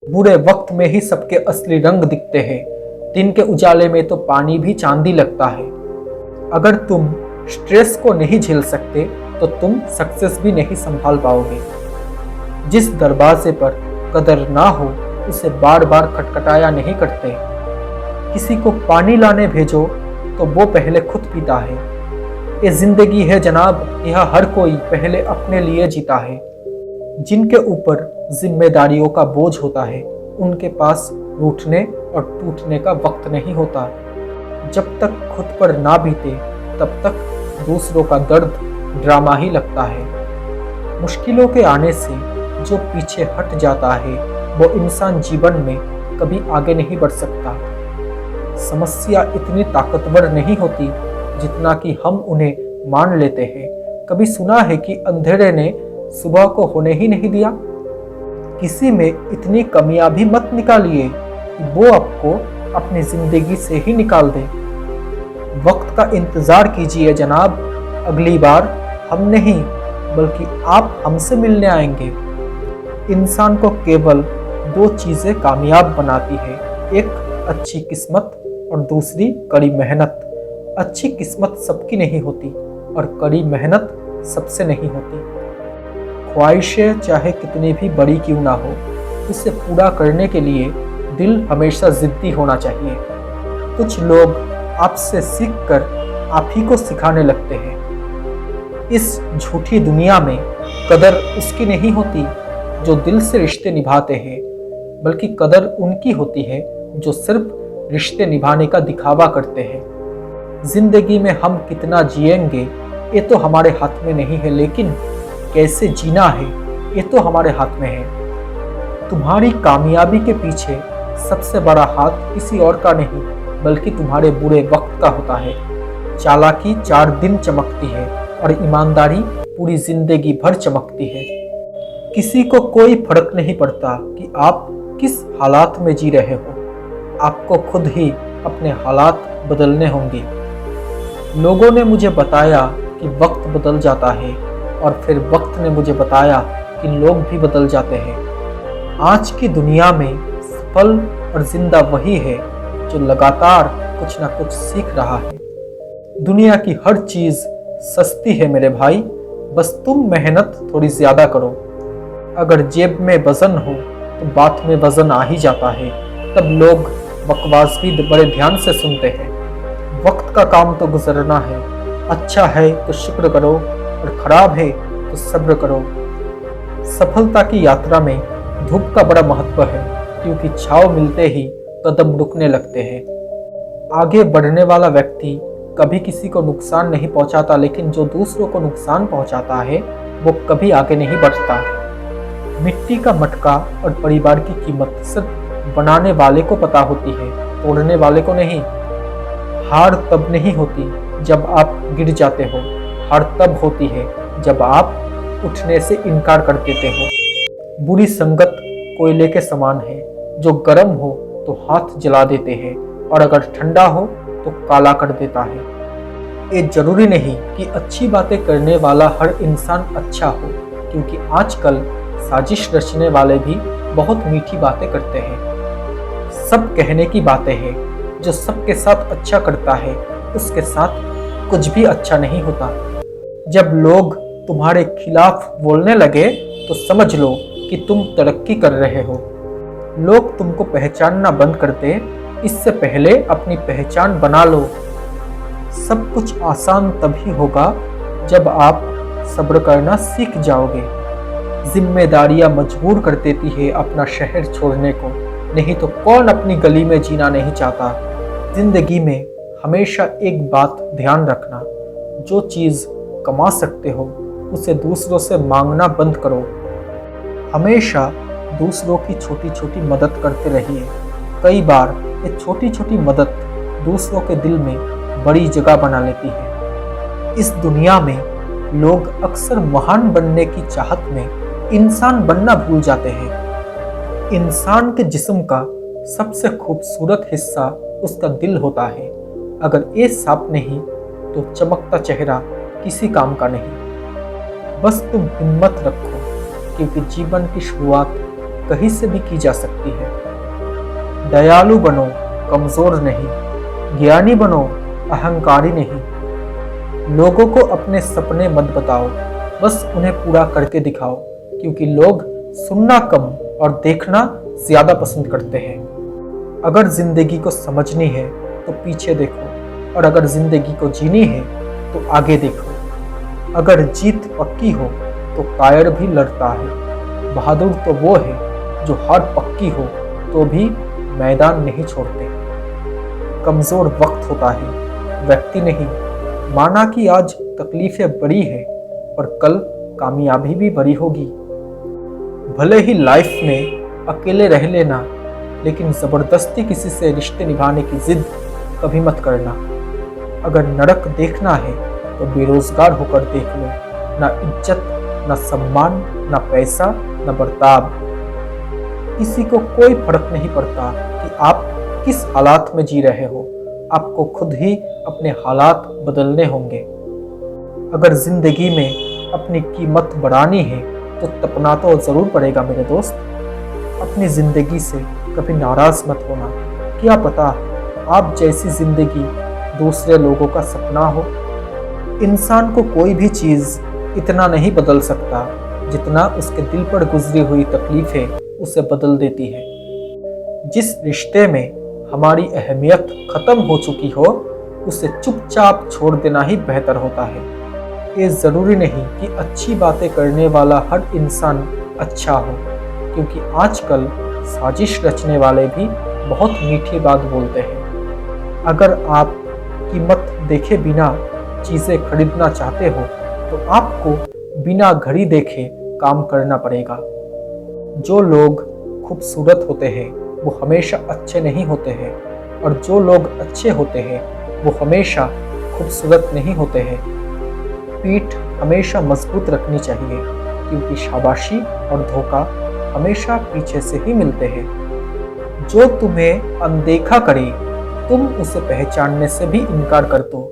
बुरे वक्त में ही सबके असली रंग दिखते हैं। दिन के उजाले में तो पानी भी चांदी लगता है। अगर तुम स्ट्रेस को नहीं झेल सकते तो तुम सक्सेस भी नहीं संभाल पाओगे। जिस दरवाजे पर कदर ना हो उसे बार बार खटखटाया नहीं करते। किसी को पानी लाने भेजो तो वो पहले खुद पीता है। ये जिंदगी है जनाब, यह हर कोई पहले अपने लिए जीता है। जिनके ऊपर जिम्मेदारियों का बोझ होता है उनके पास रूठने और टूटने का वक्त नहीं होता। जब तक खुद पर ना बीते तब तक दूसरों का दर्द ड्रामा ही लगता है। मुश्किलों के आने से जो पीछे हट जाता है वो इंसान जीवन में कभी आगे नहीं बढ़ सकता। समस्या इतनी ताकतवर नहीं होती जितना कि हम उन्हें मान लेते हैं। कभी सुना है कि अंधेरे ने सुबह को होने ही नहीं दिया? किसी में इतनी कमियां भी मत निकालिए कि वो आपको अपनी जिंदगी से ही निकाल दे। वक्त का इंतजार कीजिए जनाब, अगली बार हम नहीं बल्कि आप हमसे मिलने आएंगे। इंसान को केवल दो चीजें कामयाब बनाती है, एक अच्छी किस्मत और दूसरी कड़ी मेहनत। अच्छी किस्मत सबकी नहीं होती और कड़ी मेहनत सबसे नहीं होती। ख्वाहिशें चाहे कितनी भी बड़ी क्यों ना हो, उसे पूरा करने के लिए दिल हमेशा जिद्दी होना चाहिए। कुछ लोग आपसे सीखकर आप ही को सिखाने लगते हैं। इस झूठी दुनिया में कदर उसकी नहीं होती जो दिल से रिश्ते निभाते हैं, बल्कि कदर उनकी होती है जो सिर्फ रिश्ते निभाने का दिखावा करते हैं। जिंदगी में हम कितना जिएंगे ये तो हमारे हाथ में नहीं है, लेकिन कैसे जीना है ये तो हमारे हाथ में है। तुम्हारी कामयाबी के पीछे सबसे बड़ा हाथ किसी और का नहीं बल्कि तुम्हारे बुरे वक्त का होता है। चालाकी 4 दिन चमकती है और ईमानदारी पूरी जिंदगी भर चमकती है। किसी को कोई फर्क नहीं पड़ता कि आप किस हालात में जी रहे हो, आपको खुद ही अपने हालात बदलने होंगे। लोगों ने मुझे बताया कि वक्त बदल जाता है और फिर वक्त ने मुझे बताया कि लोग भी बदल जाते हैं। आज की दुनिया में सफल और जिंदा वही है जो लगातार कुछ ना कुछ सीख रहा है। दुनिया की हर चीज सस्ती है मेरे भाई, बस तुम मेहनत थोड़ी ज्यादा करो। अगर जेब में वजन हो तो बात में वजन आ ही जाता है, तब लोग बकवास भी बड़े ध्यान से सुनते हैं। वक्त का काम तो गुजरना है, अच्छा है तो शुक्र करो और खराब है तो सब्र करो। सफलता की यात्रा में धूप का बड़ा महत्व है, क्योंकि छांव मिलते ही कदम रुकने लगते हैं। आगे बढ़ने वाला व्यक्ति कभी किसी को नुकसान नहीं पहुंचाता, लेकिन जो दूसरों को नुकसान पहुंचाता है वो कभी आगे नहीं बढ़ता। मिट्टी का मटका और परिवार की कीमत सिर्फ बनाने वाले को पता होती है, तोड़ने वाले को नहीं। हार तब नहीं होती जब आप गिर जाते हो, हार तब होती है जब आप उठने से इनकार कर देते हो। बुरी संगत कोयले के समान है, जो गर्म हो तो हाथ जला देते हैं और अगर ठंडा हो तो काला कर देता है। ये जरूरी नहीं कि अच्छी बातें करने वाला हर इंसान अच्छा हो, क्योंकि आजकल साजिश रचने वाले भी बहुत मीठी बातें करते हैं। सब कहने की बातें हैं, जो सबके साथ अच्छा करता है उसके साथ कुछ भी अच्छा नहीं होता। जब लोग तुम्हारे खिलाफ बोलने लगे तो समझ लो कि तुम तरक्की कर रहे हो। लोग तुमको पहचानना बंद कर दे, इससे पहले अपनी पहचान बना लो। सब कुछ आसान तभी होगा जब आप सब्र करना सीख जाओगे। जिम्मेदारियां मजबूर कर देती है अपना शहर छोड़ने को, नहीं तो कौन अपनी गली में जीना नहीं चाहता। जिंदगी में हमेशा एक बात ध्यान रखना, जो चीज़ कमा सकते हो उसे दूसरों से मांगना बंद करो। हमेशा दूसरों की छोटी छोटी मदद करते रहिए। कई बार ये छोटी छोटी मदद दूसरों के दिल में बड़ी जगह बना लेती है। इस दुनिया में लोग अक्सर महान बनने की चाहत में इंसान बनना भूल जाते हैं। इंसान के जिस्म का सबसे खूबसूरत हिस्सा उसका दिल होता है। अगर ये साफ नहीं तो चमकता चेहरा किसी काम का नहीं। बस तुम हिम्मत रखो, क्योंकि जीवन की शुरुआत कहीं से भी की जा सकती है। दयालु बनो, कमजोर नहीं। ज्ञानी बनो, अहंकारी नहीं। लोगों को अपने सपने मत बताओ, बस उन्हें पूरा करके दिखाओ, क्योंकि लोग सुनना कम और देखना ज्यादा पसंद करते हैं। अगर जिंदगी को समझनी है तो पीछे देखो, और अगर जिंदगी को जीनी है तो आगे देखो। अगर जीत पक्की हो तो कायर भी लड़ता है। बहादुर तो वो है जो हार पक्की हो तो भी मैदान नहीं छोड़ते। कमजोर वक्त होता है, व्यक्ति नहीं। माना कि आज तकलीफें बड़ी है, पर कल कामयाबी भी बड़ी होगी। भले ही लाइफ में अकेले रह लेना, लेकिन जबरदस्ती किसी से रिश्ते निभाने की जिद कभी मत करना। अगर नरक देखना है तो बेरोजगार होकर देख लो। ना इज्जत, ना सम्मान, ना पैसा, ना बर्ताव। किसी को कोई फर्क नहीं पड़ता कि आप किस हालात में जी रहे हो। आपको खुद ही अपने हालात बदलने होंगे। अगर जिंदगी में अपनी कीमत बढ़ानी है तो तपना तो जरूर पड़ेगा मेरे दोस्त। अपनी जिंदगी से कभी नाराज मत होना। क्या पता आप जैसी जिंदगी दूसरे लोगों का सपना हो। इंसान को कोई भी चीज इतना नहीं बदल सकता जितना उसके दिल पर गुजरी हुई तकलीफें उसे बदल देती है। जिस रिश्ते में हमारी अहमियत खत्म हो चुकी हो, उसे चुपचाप छोड़ देना ही बेहतर होता है। ये जरूरी नहीं कि अच्छी बातें करने वाला हर इंसान अच्छा हो, क्योंकि आजकल साजिश रचने वाले भी बहुत मीठी बात बोलते हैं। अगर आप कीमत देखे बिना चीजें खरीदना चाहते हो तो आपको बिना घड़ी देखे काम करना पड़ेगा। जो लोग खूबसूरत होते हैं वो हमेशा अच्छे नहीं होते हैं, और जो लोग अच्छे होते हैं वो हमेशा खूबसूरत नहीं होते हैं। पीठ हमेशा मजबूत रखनी चाहिए, क्योंकि शाबाशी और धोखा हमेशा पीछे से ही मिलते हैं। जो तुम्हें अनदेखा करे तुम उसे पहचानने से भी इनकार कर दो।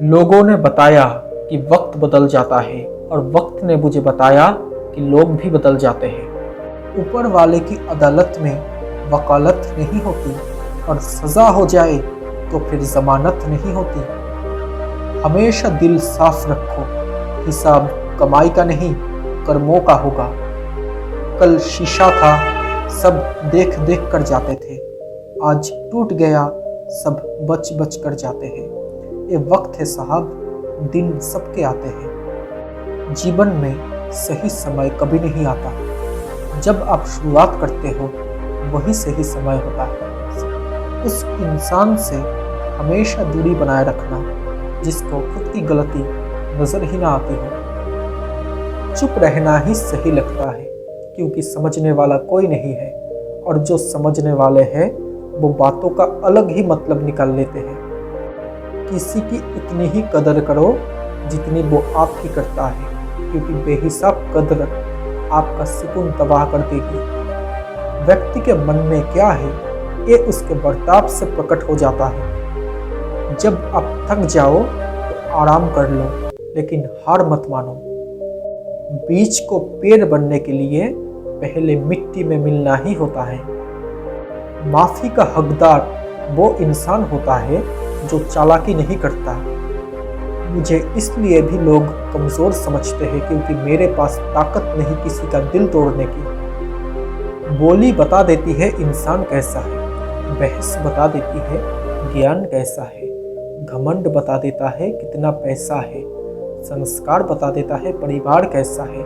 लोगों ने बताया कि वक्त बदल जाता है, और वक्त ने मुझे बताया कि लोग भी बदल जाते हैं। ऊपर वाले की अदालत में वकालत नहीं होती, और सजा हो जाए तो फिर जमानत नहीं होती। हमेशा दिल साफ रखो, हिसाब कमाई का नहीं कर्मों का होगा। कल शीशा था, सब देख देख कर जाते थे, आज टूट गया, सब बच बच कर जाते हैं। ये वक्त है साहब, दिन सबके आते हैं। जीवन में सही समय कभी नहीं आता। जब आप शुरुआत करते हो वही सही समय होता है। उस इंसान से हमेशा दूरी बनाए रखना जिसको खुद की गलती नजर ही ना आती हो। चुप रहना ही सही लगता है, क्योंकि समझने वाला कोई नहीं है, और जो समझने वाले हैं वो बातों का अलग ही मतलब निकाल लेते हैं। किसी की उतनी ही कदर करो जितनी वो आपकी करता है, क्योंकि बेहिसाब कदर आपका सुकून तबाह कर देगी। व्यक्ति के मन में क्या है ये उसके बर्ताव से प्रकट हो जाता है। जब आप थक जाओ तो आराम कर लो, लेकिन हार मत मानो। बीज को पेड़ बनने के लिए पहले मिट्टी में मिलना ही होता है। माफी का हकदार वो इंसान होता है जो चालाकी नहीं करता। मुझे इसलिए भी लोग कमजोर समझते हैं क्योंकि मेरे पास ताकत नहीं किसी का दिल तोड़ने की। बोली बता देती है इंसान कैसा है, बहस बता देती है ज्ञान कैसा है, घमंड बता देता है कितना पैसा है, संस्कार बता देता है परिवार कैसा है।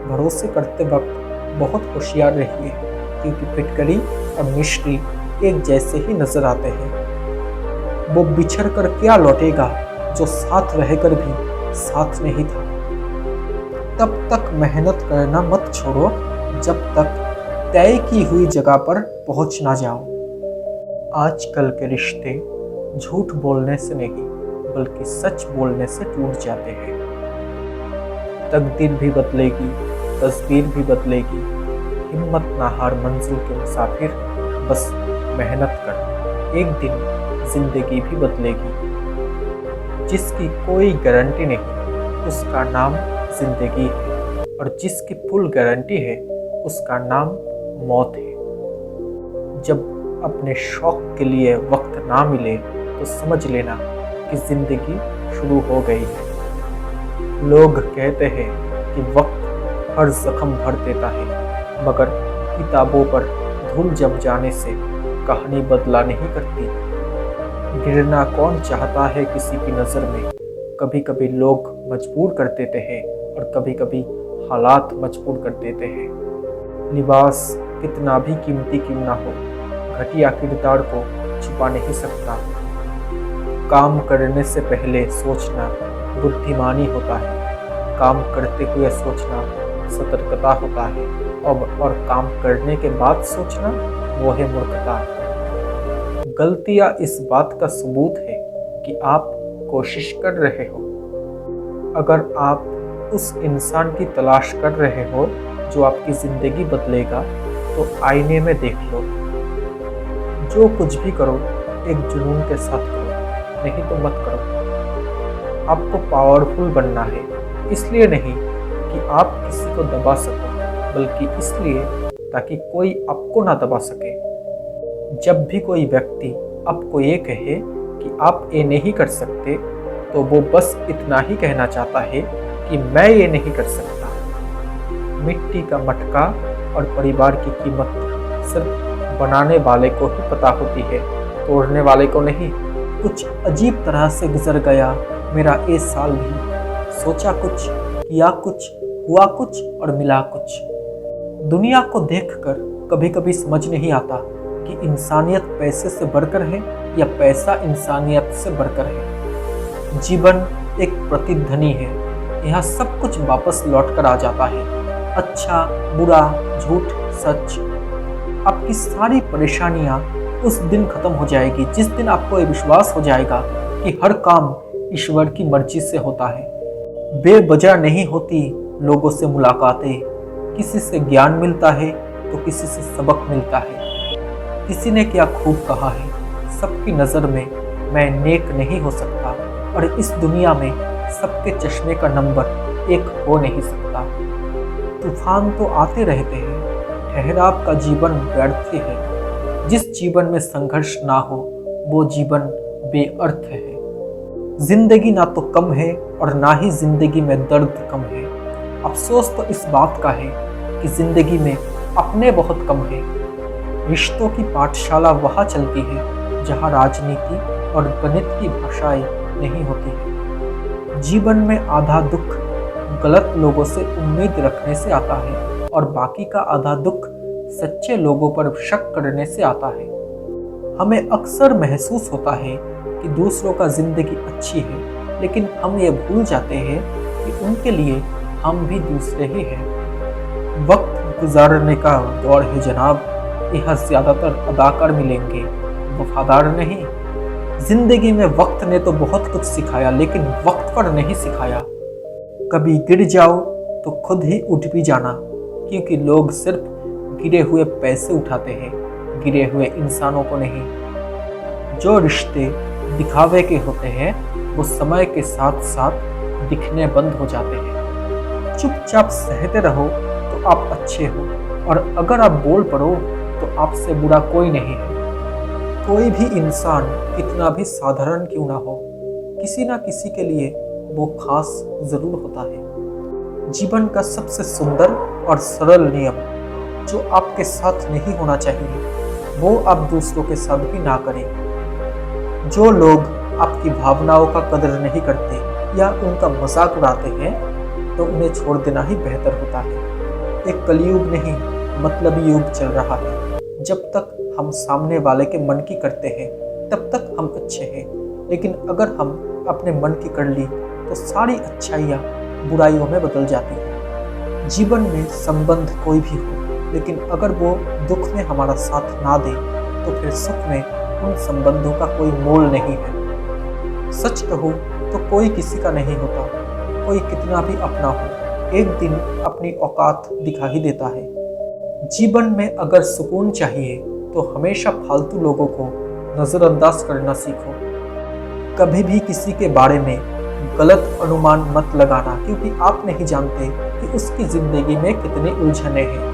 भरोसे करते वक्त बहुत होशियार रहिए, क्योंकि फिटकरी और मिश्री एक जैसे ही नजर आते हैं। वो बिछड़ कर क्या लौटेगा जो साथ रहकर भी साथ नहीं था। तब तक मेहनत करना मत छोड़ो जब तक तय की हुई जगह पर पहुंच ना जाओ। आजकल के रिश्ते झूठ बोलने से नहीं बल्कि सच बोलने से टूट जाते हैं। तकदीर भी बदलेगी, तस्वीर भी बदलेगी। हिम्मत ना हार मंजिल के मुसाफिर, बस मेहनत कर, एक दिन जिंदगी भी बदलेगी। जिसकी कोई गारंटी नहीं उसका नाम जिंदगी है, और जिसकी फुल गारंटी है उसका नाम मौत है। जब अपने शौक के लिए वक्त ना मिले तो समझ लेना कि जिंदगी शुरू हो गई है। लोग कहते हैं कि वक्त हर जख्म भर देता है, मगर किताबों पर धूल जम जाने से कहानी बदला नहीं करती। गिरना कौन चाहता है किसी की नज़र में। कभी कभी लोग मजबूर कर देते हैं और कभी कभी हालात मजबूर कर देते हैं। लिबास कितना भी कीमती क्यों ना हो, घटिया किरदार को छुपा नहीं सकता। काम करने से पहले सोचना बुद्धिमानी होता है, काम करते हुए सोचना सतर्कता होता है, और काम करने के बाद सोचना वो है मूर्खता। गलतियां इस बात का सबूत है कि आप कोशिश कर रहे हो। अगर आप उस इंसान की तलाश कर रहे हो जो आपकी ज़िंदगी बदलेगा, तो आईने में देख लो। जो कुछ भी करो एक जुनून के साथ करो, नहीं तो मत करो। आपको पावरफुल बनना है, इसलिए नहीं कि आप किसी को दबा सको, बल्कि इसलिए ताकि कोई आपको ना दबा सके। जब भी कोई व्यक्ति आपको ये कहे कि आप ये नहीं कर सकते, तो वो बस इतना ही कहना चाहता है कि मैं ये नहीं कर सकता। मिट्टी का मटका और परिवार की कीमत सिर्फ बनाने वाले को ही पता होती है, तोड़ने वाले को नहीं। कुछ अजीब तरह से गुजर गया मेरा ये साल भी। सोचा कुछ, किया कुछ, हुआ कुछ और मिला कुछ। दुनिया को देखकर कभी कभी समझ नहीं आता कि इंसानियत पैसे से बढ़कर है या पैसा इंसानियत से बढ़कर है। जीवन एक प्रतिध्वनि है, यहाँ सब कुछ वापस लौट कर आ जाता है। अच्छा, बुरा, झूठ, सच। आपकी सारी परेशानियाँ उस दिन खत्म हो जाएगी जिस दिन आपको ये विश्वास हो जाएगा कि हर काम ईश्वर की मर्जी से होता है। बेवजह नहीं होती लोगों से मुलाकातें। किसी से ज्ञान मिलता है तो किसी से सबक मिलता है। किसी ने क्या खूब कहा है, सबकी नज़र में मैं नेक नहीं हो सकता, और इस दुनिया में सबके चश्मे का नंबर एक हो नहीं सकता। तूफान तो आते रहते हैं, ठहराव का जीवन व्यर्थ है। जिस जीवन में संघर्ष ना हो वो जीवन बेअर्थ है। जिंदगी ना तो कम है और ना ही जिंदगी में दर्द कम है। अफसोस तो इस बात का है कि जिंदगी में अपने बहुत कम है। रिश्तों की पाठशाला वहाँ चलती है जहाँ राजनीति और गणित की भाषाएं नहीं होती है। जीवन में आधा दुख गलत लोगों से उम्मीद रखने से आता है और बाकी का आधा दुख सच्चे लोगों पर शक करने से आता है। हमें अक्सर महसूस होता है कि दूसरों का जिंदगी अच्छी है, लेकिन हम ये भूल जाते हैं कि उनके लिए हम भी दूसरे ही हैं। वक्त गुजारने का दौर है जनाब, यह ज़्यादातर अदाकार मिलेंगे, वफादार नहीं। जिंदगी में वक्त ने तो बहुत कुछ सिखाया, लेकिन वक्त पर नहीं सिखाया। कभी गिर जाओ तो खुद ही उठ भी जाना, क्योंकि लोग सिर्फ गिरे हुए पैसे उठाते हैं, गिरे हुए इंसानों को नहीं। जो रिश्ते दिखावे के होते हैं वो समय के साथ साथ दिखने बंद हो जाते हैं। चुपचाप सहते रहो तो आप अच्छे हो, और अगर आप बोल पड़ो तो आपसे बुरा कोई नहीं है। कोई भी इंसान कितना भी साधारण क्यों ना हो, किसी ना किसी के लिए वो खास जरूर होता है। जीवन का सबसे सुंदर और सरल नियम जो आपके साथ नहीं होना चाहिए, वो आप दूसरों के साथ भी ना करें। जो लोग आपकी भावनाओं का कदर नहीं करते या उनका मजाक उड़ाते हैं, तो उन्हें छोड़ देना ही बेहतर होता है। एक कलयुग नहीं, मतलबी युग चल रहा है। जब तक हम सामने वाले के मन की करते हैं तब तक हम अच्छे हैं, लेकिन अगर हम अपने मन की कर ली तो सारी अच्छाइयाँ बुराइयों में बदल जाती हैं। जीवन में संबंध कोई भी हो, लेकिन अगर वो दुख में हमारा साथ ना दे तो फिर सुख में उन संबंधों का कोई मोल नहीं है। सच कहूँ तो कोई किसी का नहीं होता, कोई कितना भी अपना हो, एक दिन अपनी औकात दिखा ही देता है। जीवन में अगर सुकून चाहिए तो हमेशा फालतू लोगों को नज़रअंदाज करना सीखो। कभी भी किसी के बारे में गलत अनुमान मत लगाना, क्योंकि आप नहीं जानते कि उसकी ज़िंदगी में कितनी उलझनें हैं।